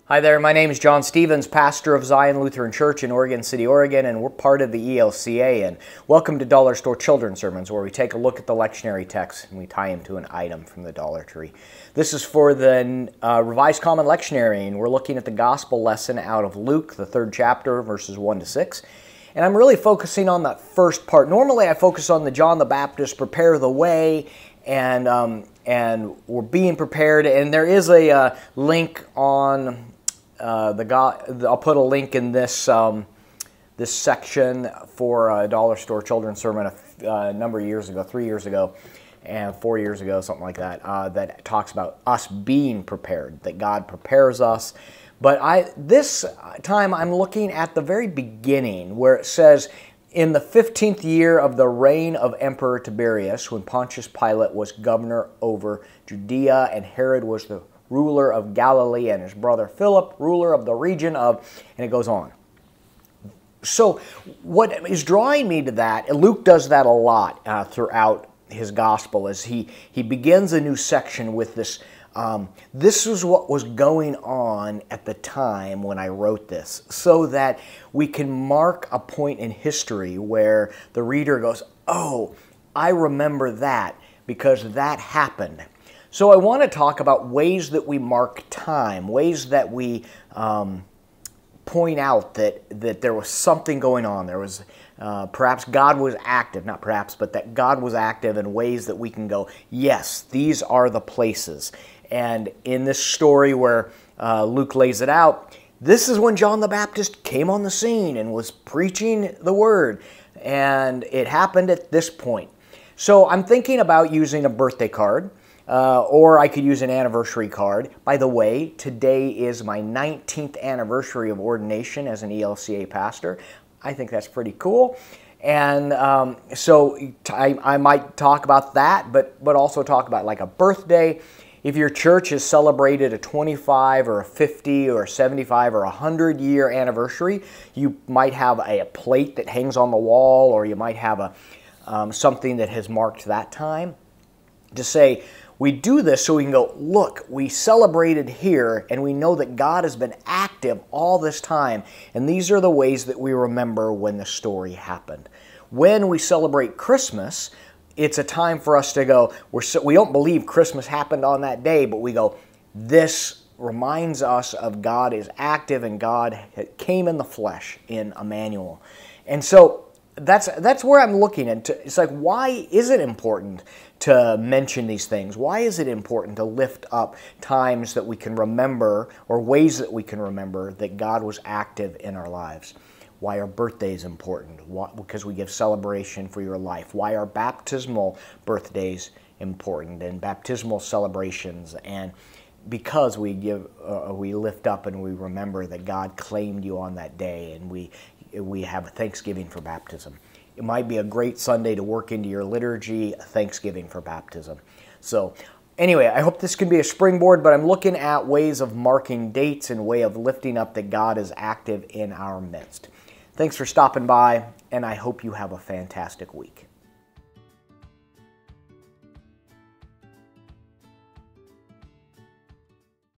Hi there, my name is John Stevens, pastor of Zion Lutheran Church in Oregon City, Oregon, and we're part of the ELCA. And welcome to Dollar Store Children's Sermons, where we take a look at the lectionary text and we tie them to an item from the Dollar Tree. This is for the Revised Common Lectionary, and we're looking at the Gospel lesson out of Luke, the 3rd chapter, verses 1 to 6. And I'm really focusing on that first part. Normally I focus on the John the Baptist, prepare the way, and we're being prepared. And there is a link on I'll put a link in this this section for a Dollar Store Children's Sermon a number of years ago, 3 years ago, and 4 years ago, something like that, that talks about us being prepared, that God prepares us. But this time I'm looking at the very beginning where it says, in the 15th year of the reign of Emperor Tiberius, when Pontius Pilate was governor over Judea and Herod was the ruler of Galilee, and his brother Philip, ruler of the region of, and it goes on. So what is drawing me to that, and Luke does that a lot throughout his gospel, is he begins a new section with this, this is what was going on at the time when I wrote this, so that we can mark a point in history where the reader goes, oh, I remember that because that happened. So I want to talk about ways that we mark time, ways that we point out that there was something going on. There was perhaps God was active, not perhaps, but that God was active in ways that we can go, yes, these are the places. And in this story where Luke lays it out, this is when John the Baptist came on the scene and was preaching the word. And it happened at this point. So I'm thinking about using a birthday card. Or I could use an anniversary card. By the way, today is my 19th anniversary of ordination as an ELCA pastor. I think that's pretty cool. And so I might talk about that, but also talk about like a birthday. If your church has celebrated a 25 or a 50 or a 75 or a 100-year anniversary, you might have a plate that hangs on the wall, or you might have something that has marked that time to say, we do this so we can go, look, we celebrated here, and we know that God has been active all this time, and these are the ways that we remember when the story happened. When we celebrate Christmas, it's a time for us to go, we don't believe Christmas happened on that day, but we go, this reminds us of God is active and God came in the flesh in Emmanuel. And so that's where I'm looking at. It's like, why is it important to mention these things? Why is it important to lift up times that we can remember, or ways that we can remember that God was active in our lives? Why are birthdays important? Because we give celebration for your life. Why are baptismal birthdays important and baptismal celebrations? And because we lift up and we remember that God claimed you on that day, and we have a Thanksgiving for baptism. It might be a great Sunday to work into your liturgy, Thanksgiving for baptism. So anyway, I hope this can be a springboard, but I'm looking at ways of marking dates and way of lifting up that God is active in our midst. Thanks for stopping by, and I hope you have a fantastic week.